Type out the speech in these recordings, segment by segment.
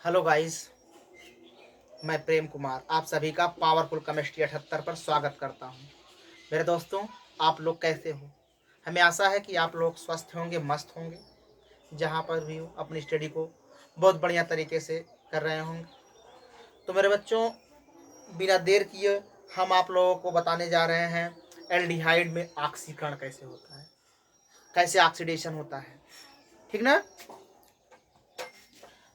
Hello guys, मैं प्रेम कुमार आप सभी का पावरफुल केमिस्ट्री 78 पर स्वागत करता हूं। मेरे दोस्तों, आप लोग कैसे हो? हमें आशा है कि आप लोग स्वस्थ होंगे, मस्त होंगे, जहां पर भी हो अपनी स्टडी को बहुत बढ़िया तरीके से कर रहे होंगे। तो मेरे बच्चों, बिना देर किए हम आप लोगों को बताने जा रहे हैं एल्डिहाइड में ऑक्सीकरण कैसे होता है, कैसे ऑक्सीडेशन होता है। ठीक ना?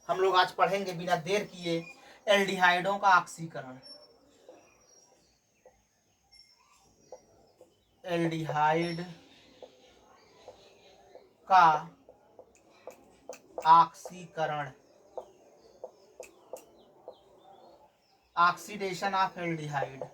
हम लोग आज पढ़ेंगे बिना देर किए एल्डिहाइडों का ऑक्सीकरण। एल्डिहाइड का ऑक्सीकरण, ऑक्सीडेशन ऑफ एल्डिहाइड।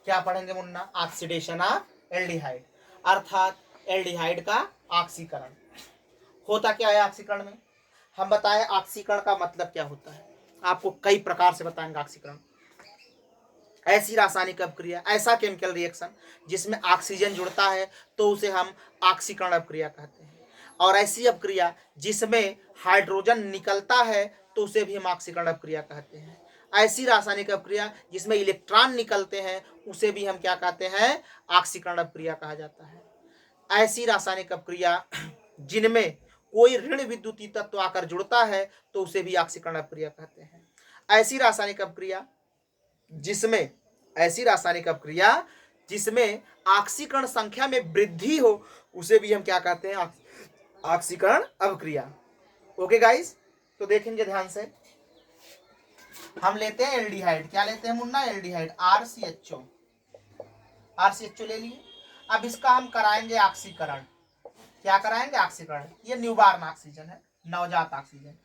क्या पढ़ेंगे मुन्ना? ऑक्सीडेशन ऑफ एल्डिहाइड, अर्थात एल्डिहाइड का ऑक्सीकरण। होता क्या है ऑक्सीकरण में? हम बताएं ऑक्सीकरण का मतलब क्या होता है। आपको कई प्रकार से बताएंगे ऑक्सीकरण। ऐसी रासायनिक अभिक्रिया, ऐसा केमिकल रिएक्शन जिसमें ऑक्सीजन जुड़ता है तो उसे हम ऑक्सीकरण अभिक्रिया कहते हैं। और ऐसी अभिक्रिया जिसमें हाइड्रोजन निकलता है तो उसे भी हम ऑक्सीकरण अभिक्रिया कहते हैं। ऐसी रासायनिक अभिक्रिया जिसमें इलेक्ट्रॉन निकलते हैं उसे भी हम क्या कहते हैं? ऑक्सीकरण अभिक्रिया कहा जाता है। ऐसी रासायनिक अभिक्रिया जिनमें कोई ऋण विद्युतीय तत्व आकर जुड़ता है तो उसे भी ऑक्सीकरण अभिक्रिया कहते हैं। ऐसी रासायनिक अभिक्रिया जिसमें ऐसी रासायनिक अभिक्रिया जिसमें ऑक्सीकरण संख्या में वृद्धि हो उसे भी हम क्या कहते हैं? ऑक्सीकरण अभिक्रिया। ओके गाइस, तो देखेंगे ध्यान से। हम लेते हैं एल्डिहाइड। क्या लेते हैं मुन्ना? Aldehyde, RCHO। RCHO ले लिए। अब इसका हम कराएंगे ऑक्सीकरण। क्या कराएंगे? ऑक्सीकरण। ये न्यूबॉर्न ऑक्सीजन है, नवजात ऑक्सीजन।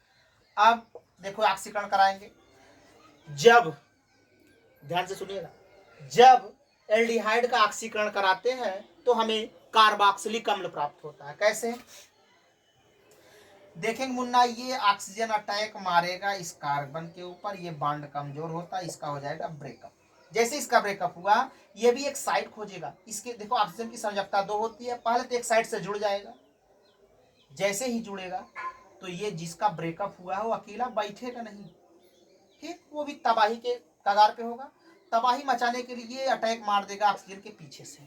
अब देखो ऑक्सीकरण कराएंगे। जब, ध्यान से सुनिएगा, जब एल्डिहाइड का ऑक्सीकरण कराते हैं तो हमें कार्बोक्सिलिक अम्ल प्राप्त होता है। कैसे? देखेंगे मुन्ना, ये ऑक्सीजन अटैक मारेगा इस कार्बन के ऊपर, ये बॉन्ड कमजोर होता है, इसका हो जाएगा ब्रेकअप। जैसे इसका ब्रेकअप हुआ, ये भी एक साइड खोजेगा। इसके देखो ऑक्सीजन की संयोजकता 2 होती है, पहले तो एक साइड से जुड़ जाएगा। जैसे ही जुड़ेगा तो ये जिसका ब्रेकअप हुआ है वो अकेला बैठेगा नहीं, ठीक, वो भी तबाही के कगार पे होगा। तबाही मचाने के लिए अटैक मार देगा ऑक्सीजन के पीछे से।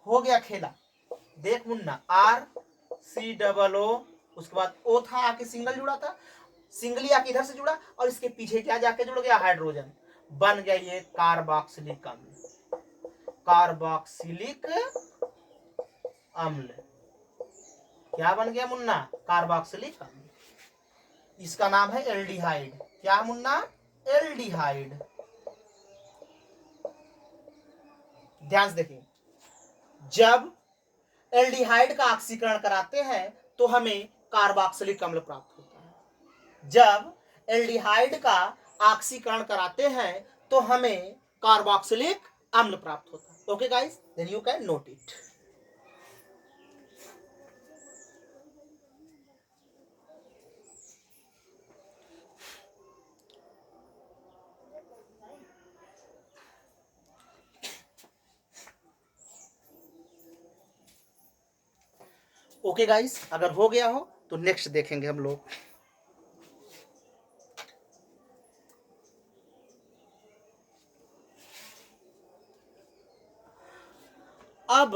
हो गया खेला। देख मुन्ना, RCOO, उसके बाद O था, आके सिंगल जुड़ा था, सिंगली आके इधर से जुड़ा और इसके पीछे क्या जाके जुड़ गया? हाइड्रोजन। बन गया ये कार्बोक्सिलिक अम्ल। कार्बोक्सिलिक अम्ल क्या बन गया मुन्ना? कार्बोक्सिलिक अम्ल। इसका नाम है एल्डिहाइड। क्या मुन्ना? एल्डिहाइड। ध्यान से देखिए, जब एल्डिहाइड का ऑक्सीकरण कराते हैं तो हमें कार्बोक्सिलिक अम्ल प्राप्त होता है। जब एल्डिहाइड का ऑक्सीकरण कराते हैं तो हमें कार्बोक्सिलिक अम्ल प्राप्त होता है। Okay guys, then you can note it. Okay guys, अगर हो गया हो तो नेक्स्ट देखेंगे हम लोग। अब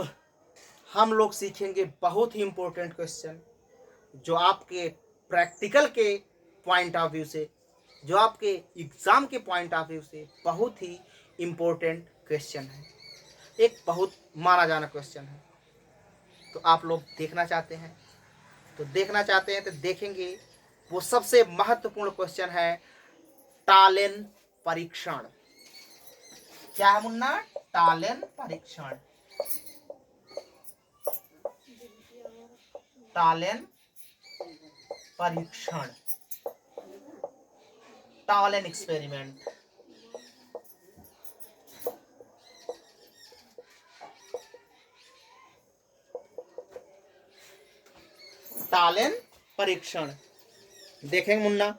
हम लोग सीखेंगे बहुत ही इंपॉर्टेंट क्वेश्चन, जो आपके प्रैक्टिकल के पॉइंट ऑफ व्यू से, जो आपके एग्जाम के पॉइंट ऑफ व्यू से बहुत ही इंपॉर्टेंट क्वेश्चन है। एक बहुत माना जाना क्वेश्चन है। तो आप लोग देखना चाहते हैं तो देखेंगे। वो सबसे महत्वपूर्ण क्वेश्चन है टालेन परीक्षण। क्या है मुन्ना? टालेन परीक्षण। टालेन परीक्षण, टालेन एक्सपेरिमेंट। टालेन परीक्षण देखेंगे मुन्ना,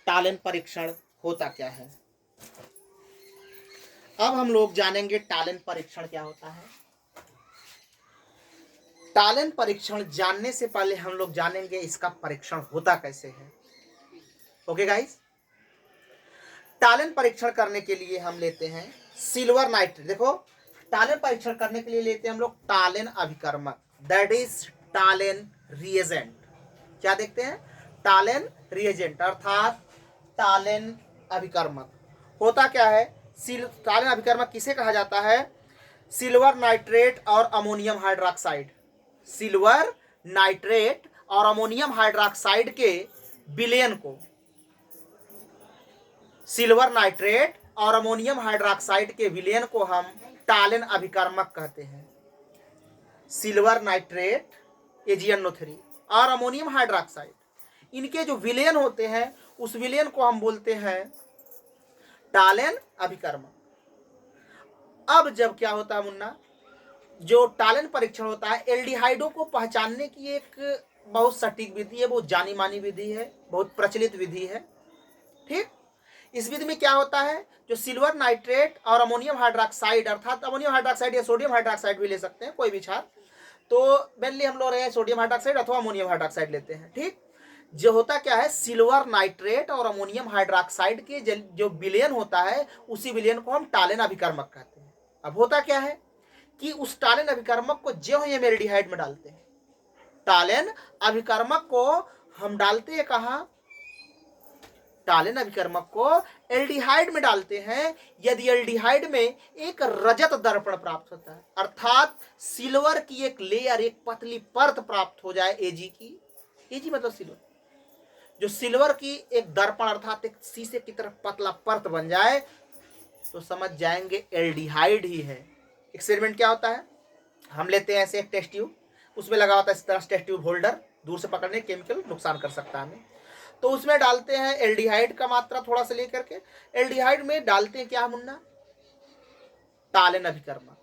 टालेन परीक्षण होता क्या है। अब हम लोग जानेंगे टालन परीक्षण क्या होता है। टालन परीक्षण जानने से पहले हम लोग जानेंगे इसका परीक्षण होता कैसे है। ओके गाइस, टालन परीक्षण करने के लिए हम लेते हैं सिल्वर नाइट्रेट। देखो, टालन परीक्षण करने के लिए लेते हैं हम लोग टालन अभिकर्मक, दैट इज टालन रिएजेंट। क्या देखते हैं? टालन रिएजेंट अर्थात टालन अभिकर्मक। होता क्या है? टालन अभिकर्मक किसे कहा जाता है? सिल्वर नाइट्रेट और अमोनियम हाइड्रोक्साइड। सिल्वर नाइट्रेट और अमोनियम हाइड्रोक्साइड के विलयन को, सिल्वर नाइट्रेट और अमोनियम हाइड्रोक्साइड के विलयन को हम टालन अभिकर्मक कहते हैं। सिल्वर नाइट्रेट AgNO3 और अमोनियम हाइड्रोक्साइड, इनके जो विलयन होते हैं उस विलयन को हम बोलते हैं टालन अभिकर्मक। अब जब क्या होता है मुन्ना, जो टालन परीक्षण होता है, एल्डिहाइडों को पहचानने की एक बहुत सटीक विधि है, बहुत जानी मानी विधि है, बहुत प्रचलित विधि है। ठीक, इस विधि में क्या होता है, जो सिल्वर नाइट्रेट और अमोनियम हाइड्रोक्साइड अर्थात अमोनियम हाइड्रोक्साइड या सोडियम हाइड्रोक्साइड भी ले सकते हैं, कोई भी क्षार, तो मेनली हम लोग सोडियम हाइड्रोक्साइड अथवा अमोनियम हाइड्रोक्साइड लेते हैं। ठीक, जो होता क्या है, सिल्वर नाइट्रेट और अमोनियम हाइड्रोक्साइड के जो विलयन होता है उसी विलयन को हम टालन अभिकर्मक कहते हैं। अब होता क्या है कि उस टालन अभिकर्मक को जो हम एल्डिहाइड में डालते हैं, टालन अभिकर्मक को हम डालते हैं कहाँ? टालन अभिकर्मक को एल्डिहाइड में डालते हैं। यदि एल्डिहाइड में एक रजत दर्पण प्राप्त होता है, अर्थात सिल्वर की एक लेयर, एक पतली परत प्राप्त हो जाए Ag की, Ag मतलब सिल्वर, जो सिल्वर की एक दर्पण अर्थात एक शीशे की तरफ पतला परत बन जाए, तो समझ जाएंगे एल्डिहाइड ही है। एक्सपेरिमेंट क्या होता है, हम लेते हैं ऐसे एक टेस्ट ट्यूब, उसमें लगा होता है इस तरह टेस्ट ट्यूब होल्डर, दूर से पकड़ने केमिकल नुकसान कर सकता है हमें, तो उसमें डालते हैं एल्डिहाइड का मात्रा थोड़ा सा लेकर के। एल्डिहाइड में डालते हैं क्या मुन्ना? टालन अभिकर्मक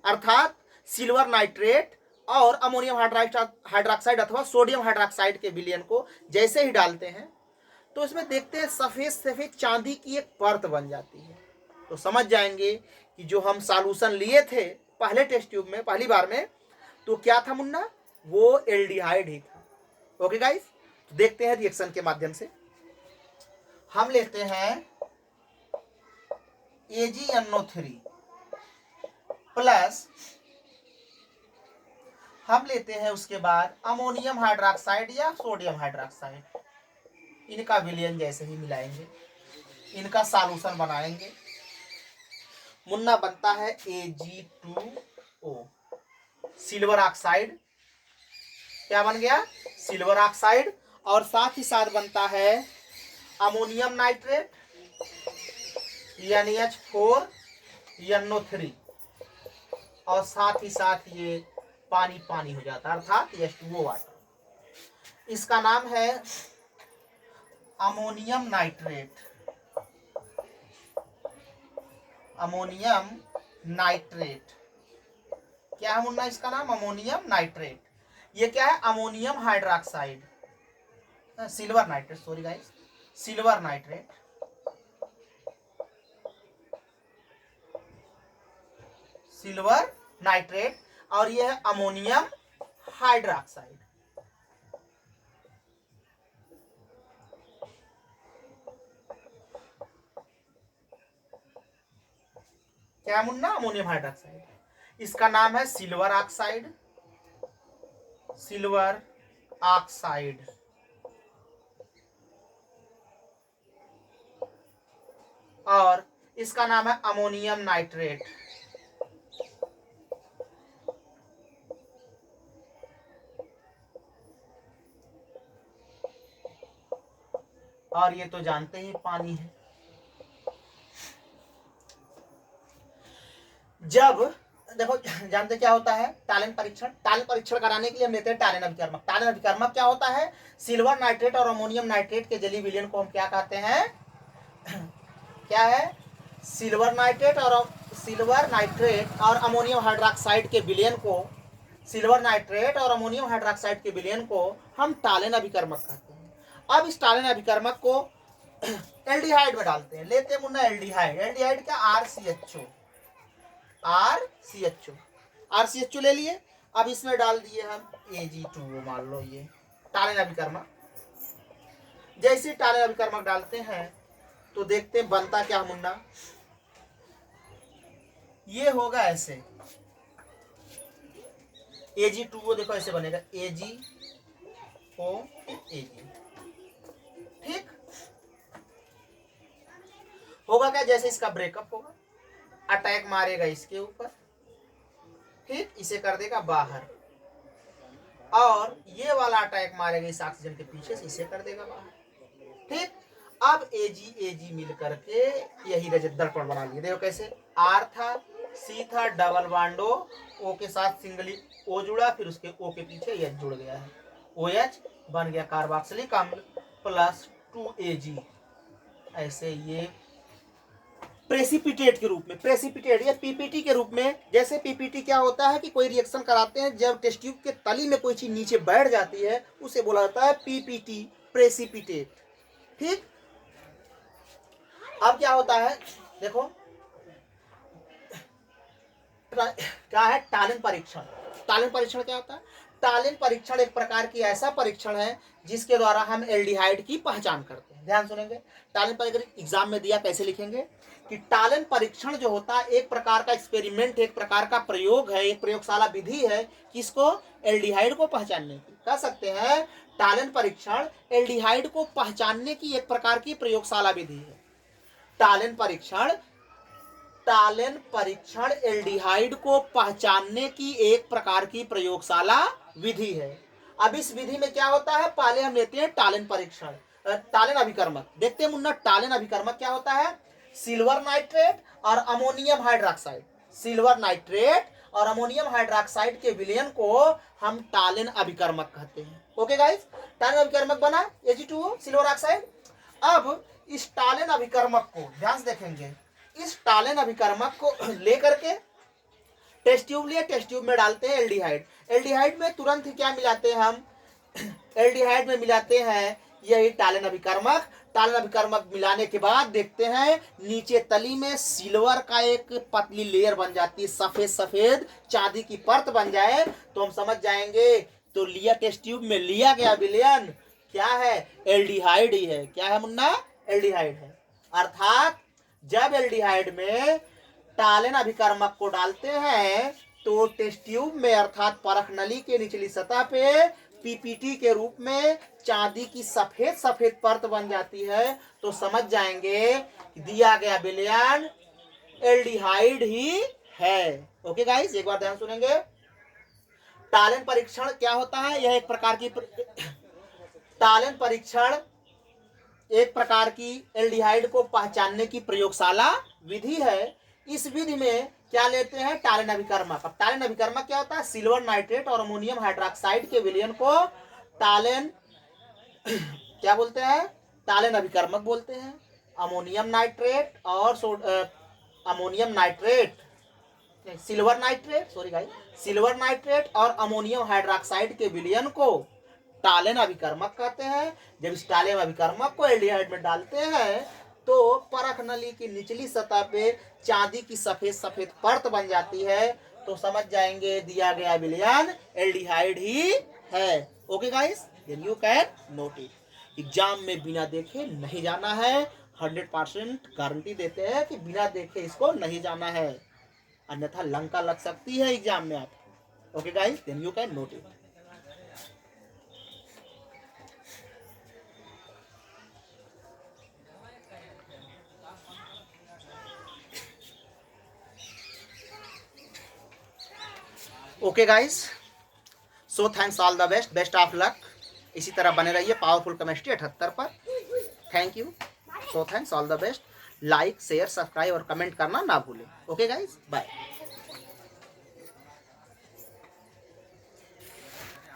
अर्थात सिल्वर नाइट्रेट और अमोनियम हाइड्रोक्साइड अथवा सोडियम हाइड्रोक्साइड के विलयन को जैसे ही डालते हैं तो इसमें देखते हैं सफेद सफेद चांदी की एक परत बन जाती है। तो समझ जाएंगे कि जो हम सॉल्यूशन लिए थे पहले टेस्ट ट्यूब में पहली बार में, तो क्या था मुन्ना? वो एल्डिहाइड ही था। ओके गाइस, तो देखते हैं रिएक्शन के माध्यम से। हम लेते हैं AgNO3 प्लस हम लेते हैं उसके बाद अमोनियम हाइड्रोक्साइड या सोडियम हाइड्रोक्साइड, इनका विलयन जैसे ही मिलाएंगे, इनका सॉल्यूशन बनाएंगे, मुन्ना बनता है Ag2O, सिल्वर ऑक्साइड। क्या बन गया? Silver oxide. और साथ ही साथ बनता है अमोनियम नाइट्रेट NH4NO3, और साथ ही साथ ये पानी पानी हो जाता है अर्थात H2O वाटर। इसका नाम है अमोनियम नाइट्रेट। अमोनियम नाइट्रेट क्या है मुन्ना? इसका नाम अमोनियम नाइट्रेट। ये क्या है? Ammonium hydroxide, silver nitrate, sorry guys, silver nitrate, silver nitrate, और यह है अमोनियम हाइड्रोक्साइड। क्या मुन्ना? Ammonium hydroxide. इसका नाम है सिल्वर ऑक्साइड, सिल्वर ऑक्साइड। और इसका नाम है अमोनियम नाइट्रेट। और ये तो जानते ही पानी है। जब देखो जानते क्या होता है टालन परीक्षण? टालन परीक्षण कराने के लिए हम लेते हैं टालन अभिकर्मक। टालन अभिकर्मक क्या होता है? सिल्वर नाइट्रेट और अमोनियम नाइट्रेट के जलीय विलयन को हम क्या कहते हैं? क्या है? सिल्वर नाइट्रेट और अमोनियम हाइड्रोक्साइड के विलयन को, सिल्वर नाइट्रेट और अमोनियम हाइड्रोक्साइड के विलयन को हम टालन अभिकर्मक कहते हैं। अब इस टालन अभिकर्मक को एल्डिहाइड में डालते हैं, लेते हैं मुन्ना एल्डिहाइड। एल्डिहाइड क्या, RCHO, RCHO, RCHO ले लिए। अब इसमें डाल दिए हम Ag2O, मान लो ये टालेन अभिकर्मक। जैसे टालेन अभिकर्मक डालते हैं तो देखते हैं बनता क्या मुन्ना, ये होगा ऐसे, Ag2O देखो ऐसे बनेगा, AgO Ag, ठीक होगा क्या, जैसे इसका ब्रेकअप होगा, अटैक मारेगा इसके ऊपर, ठीक, इसे कर देगा बाहर, और ये वाला अटैक मारेगा इस ऑक्सीजन के पीछे से, इसे कर देगा बाहर, ठीक। अब Ag मिल करके यही रजत दर्पण बना लिए, देखो कैसे, R था, C था, डबल बांडो O के साथ सिंगली O जुड़ा, फिर उसके O के पीछे H जुड़ गया है, OH बन गया कार्बोक्सिलिक अम्ल प्लस 2Ag। ऐसे ये प्रेसिपिटेट के रूप में, प्रेसिपिटेट या पीपीटी के रूप में। जैसे पीपीटी क्या होता है कि कोई रिएक्शन कराते हैं, जब टेस्ट ट्यूब के तली में कोई चीज नीचे बैठ जाती है उसे बोला जाता है पीपीटी, प्रेसिपिटेट, ठीक। अब क्या होता है, देखो क्या है, टालेन परीक्षण। टालेन परीक्षण क्या होता है, टालेन परीक्षण एक प्रकार की ऐसा परीक्षण है जिसके द्वारा हम एल्डिहाइड की पहचान करते हैं। ध्यान सुनेंगे, टालेन परीक्षण एग्जाम में दिया, कैसे लिखेंगे कि टालेन परीक्षण जो होता है एक प्रकार का एक्सपेरिमेंट, एक प्रकार का प्रयोग है, एक प्रयोगशाला विधि है, किसको, एल्डिहाइड को पहचानने की। कह सकते हैं टालेन परीक्षण एल्डिहाइड को पहचानने की एक प्रकार की प्रयोगशाला विधि है। टालेन परीक्षण एल्डिहाइड को पहचानने की एक प्रकार की प्रयोगशाला विधि है। अब इस विधि में क्या होता है, पहले हम लेते हैं टालेन परीक्षण, टालेन अभिकर्मक। देखते हैं मुन्ना टालेन अभिकर्मक क्या होता है, सिल्वर नाइट्रेट और अमोनियम हाइड्रोक्साइड, सिल्वर नाइट्रेट और अमोनियम हाइड्रोक्साइड के विलयन को हम टालेन अभिकर्मक कहते हैं। ओके गाइस, टालेन अभिकर्मक बना Ag2O सिल्वर ऑक्साइड। अब इस टालेन अभिकर्मक को ध्यान से देखेंगे, इस टालेन अभिकर्मक को लेकर के टेस्ट ट्यूब लिया, टेस्ट ट्यूब में डालते हैं एल्डिहाइड। एल्डिहाइड में तुरंत ही क्या मिलाते हैं हम, एल्डिहाइड में मिलाते हैं यही टालेन अभिकर्मक। टालेन अभिकर्मक मिलाने के बाद देखते हैं नीचे तली में सिल्वर का एक पतली लेयर बन जाती है, सफेद सफेद चांदी की परत बन जाए तो हम समझ जाएंगे। तो लिया टेस्ट ट्यूब में, लिया गया विलयन क्या है, एल्डिहाइड ही है। क्या है मुन्ना, एल्डिहाइड है। अर्थात जब एल्डिहाइड में टालेन अभिकर्मक को डालते हैं तो टेस्ट ट्यूब में अर्थात परख नली के निचली सतह पे पीपीटी के रूप में चांदी की सफेद सफेद परत बन जाती है, तो समझ जाएंगे दिया गया विलयन एल्डिहाइड ही है। ओके गाइस, एक बार ध्यान सुनेंगे। टालेन परीक्षण क्या होता है, यह एक प्रकार की टालेन परीक्षण एक प्रकार की एल्डिहाइड को पहचानने की प्रयोगशाला विधि है। इस विधि में क्या लेते हैं, टालेन अभिकर्मक। अब टालेन अभिकर्मक क्या होता है, सिल्वर नाइट्रेट और अमोनियम हाइड्रोक्साइड के विलयन को टालेन क्या बोलते हैं, टालेन अभिकर्मक बोलते हैं। अमोनियम नाइट्रेट और ammonium nitrate, silver nitrate, sorry guys, silver nitrate और अमोनियम हाइड्रोक्साइड के विलयन को टालेन अभिकर्मक कहते हैं। जब इस टालेन अभिकर्मक को एल्डिहाइड में डालते हैं तो परख नली की निचली सतह पे चांदी की सफेद सफेद परत बन जाती है, तो समझ जाएंगे दिया गया विलयन एल्डिहाइड ही है। Okay guys, then you can note it. Exam में बिना देखे नहीं जाना है, 100% गारंटी देते हैं कि बिना देखे इसको नहीं जाना है, अन्यथा लंका लग सकती है एग्जाम में आपको। Okay guys, then you can note it. Okay guys, so thanks, all the best, best of luck. इसी तरह बने रहिए पावरफुल केमिस्ट्री 78 पर। Thank you, so thanks, all the best. Like share subscribe और कमेंट करना ना भूलें। Okay guys, bye.